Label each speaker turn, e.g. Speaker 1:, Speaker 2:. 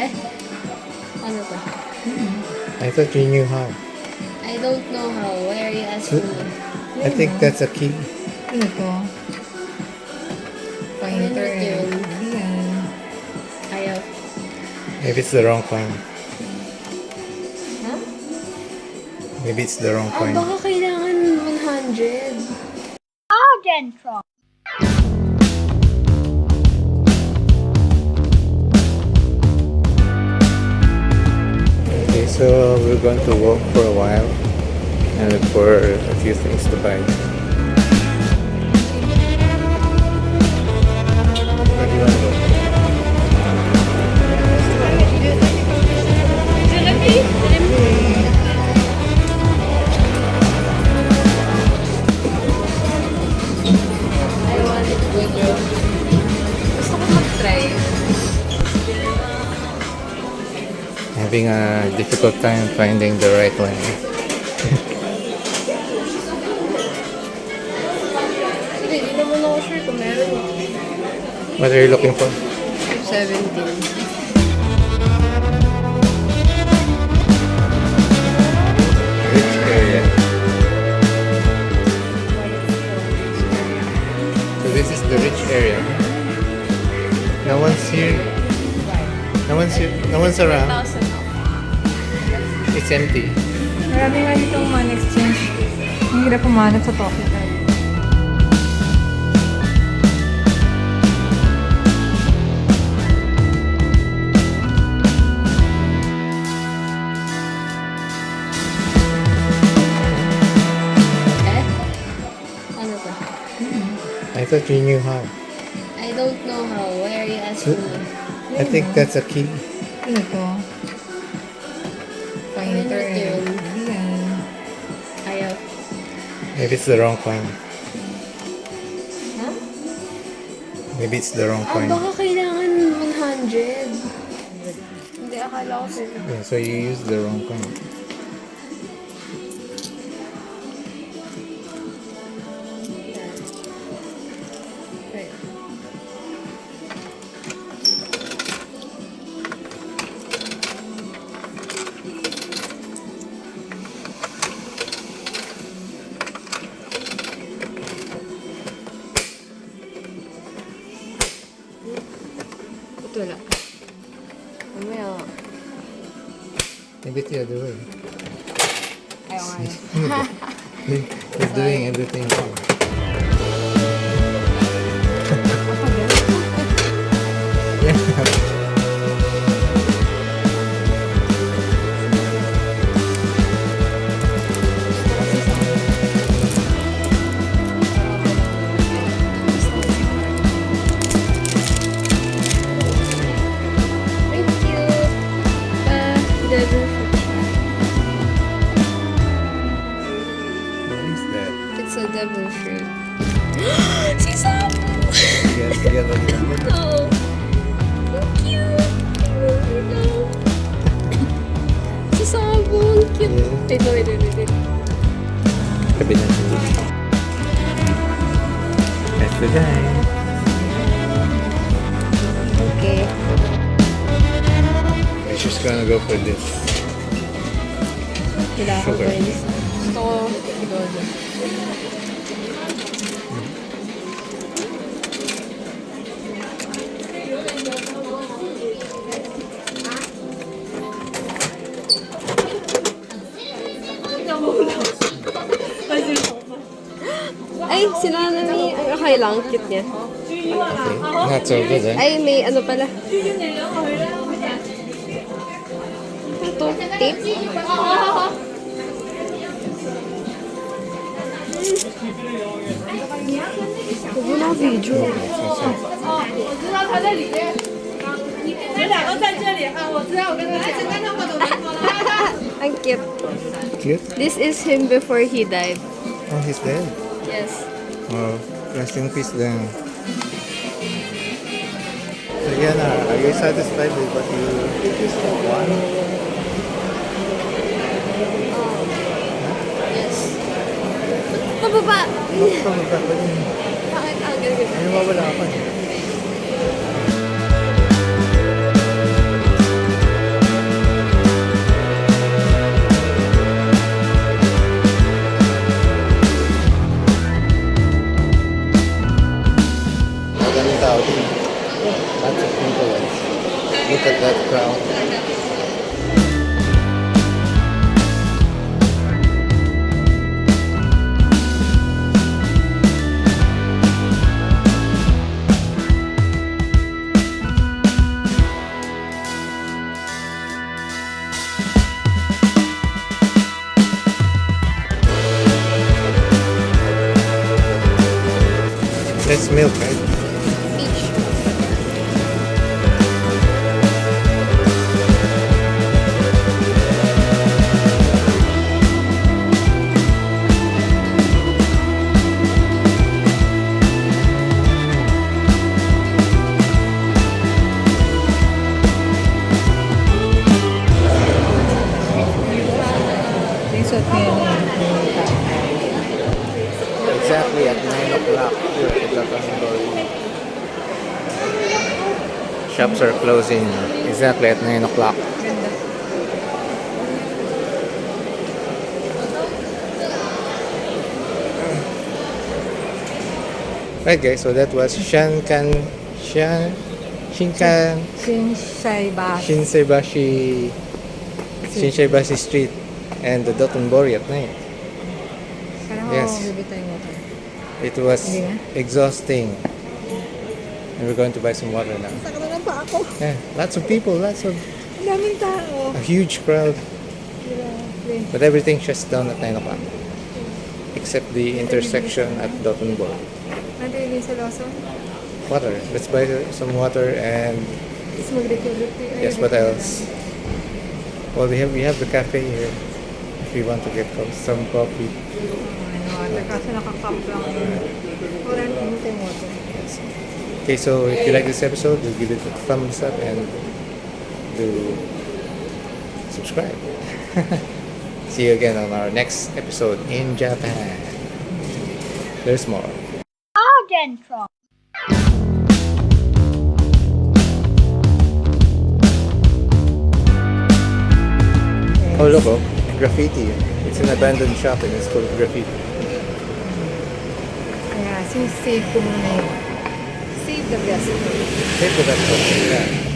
Speaker 1: Eh? Ano to?
Speaker 2: I thought you knew how.
Speaker 1: I don't know how. Why are you asking me?
Speaker 2: I think that's a key.
Speaker 3: Ano to? Pointer.
Speaker 1: Ano yun?
Speaker 3: Hindi yan.
Speaker 1: Ayaw.
Speaker 2: Maybe it's the wrong coin.
Speaker 1: Huh?
Speaker 2: Maybe it's the wrong coin.
Speaker 1: Baka kailangan 100.
Speaker 2: Okay, so we're going to walk for a while and look for a few things to buy. Where do you want to go?
Speaker 1: I want it good. Gusto ko mag-try.
Speaker 2: Having a difficult time finding the right one.
Speaker 1: Hindi naman ako sure kung meron.
Speaker 2: What are you looking for?
Speaker 1: 17.
Speaker 2: Rich area. So this is the rich area. No one's here. No one's here. No one's around.
Speaker 1: 1,000.
Speaker 2: It's empty.
Speaker 3: Marami nga ditong money exchange. Ang hirap pumanap sa Tokyo.
Speaker 1: Eh? Ano to?
Speaker 2: I thought you knew how.
Speaker 1: I don't know how. Why are you asking me?
Speaker 2: I think that's a key.
Speaker 3: Ano to? Pointer.
Speaker 1: Ano yun?
Speaker 3: Hindi yan.
Speaker 1: Ayaw.
Speaker 2: Maybe it's the wrong coin.
Speaker 1: Huh?
Speaker 2: Maybe it's the wrong coin.
Speaker 1: Baka kailangan 100. Hindi, akala ko sila.
Speaker 2: Yeah, so you used the wrong coin.
Speaker 1: Ito lang. Mamaya.
Speaker 2: Maybe it's the other way.
Speaker 1: Ayaw nga yun.
Speaker 2: He's doing everything wrong.
Speaker 1: Thank you. Devil fruit.
Speaker 2: What is that?
Speaker 1: It's a devil fruit. Si Sapo!
Speaker 2: You have a number?
Speaker 1: Oh, ang cute! Hello. Si Sapo, ang cute.
Speaker 2: Yeah.
Speaker 1: Wait.
Speaker 2: Kabila siya. That's the guy.
Speaker 1: Okay.
Speaker 2: We're just gonna go for this.
Speaker 1: Kailangan ko
Speaker 2: Sugar.
Speaker 1: ba yun? Gusto ko ikaw dyan. Ay, si Nanami. Ay, okay lang. Cute niya.
Speaker 2: Okay. Not so good, eh?
Speaker 1: Ay, may ano pala. Ito, tape. Huwag na video.
Speaker 4: 我知道他在里面。你俩都在这里啊！我知道，我跟他讲。刚才我都没说了。
Speaker 1: Ang cute.
Speaker 2: Cute?
Speaker 1: This is him before he died.
Speaker 2: Oh, he's dead.
Speaker 1: Yes.
Speaker 2: Oh, rest in peace then. So Yana, are you satisfied with what you just won?
Speaker 1: Yes. Pababa!
Speaker 2: Pababa pa din.
Speaker 1: Bakit? Ah, ganun.
Speaker 2: Ay, nawawala ako eh. shopping. Lots of people. Look at that crowd. That's milk, right?
Speaker 1: Peach.
Speaker 3: Yung suot niya na
Speaker 2: Exactly at 9 o'clock here at Gachopon. Shops are closing exactly at 9 o'clock.
Speaker 3: Ganda.
Speaker 2: Right guys, so that was Shinkan Shinsaibashi Street and the Dotonbori at night.
Speaker 3: Kala ko
Speaker 2: Yes.
Speaker 3: bibitayin mo ito.
Speaker 2: It was
Speaker 3: Hindi nga.
Speaker 2: exhausting. And we're going to buy some water now.
Speaker 3: Saka na lang pa ako.
Speaker 2: Yeah, lots of people,
Speaker 3: Ang daming tao.
Speaker 2: a huge crowd.
Speaker 3: Grabe.
Speaker 2: But everything shuts down at 9 o'clock. Except the intersection at Dotonbori.
Speaker 3: Ano yung sa Lawson?
Speaker 2: Water. Let's buy some water and
Speaker 3: Tapos mag-recruit.
Speaker 2: yes, what else? Well, we have the cafe here. If we want to get some coffee.
Speaker 3: Water. Kaso nakakap lang yun. Wala nang yung water.
Speaker 2: Yes. Okay, so if you like this episode, do give it a thumbs up and do subscribe. See you again on our next episode in Japan. There's more. Oh look, oh, graffiti. It's an abandoned shop and it's full of graffiti.
Speaker 3: Kaya, since save ko muna yun. Save the best.
Speaker 2: Save the best. Yeah.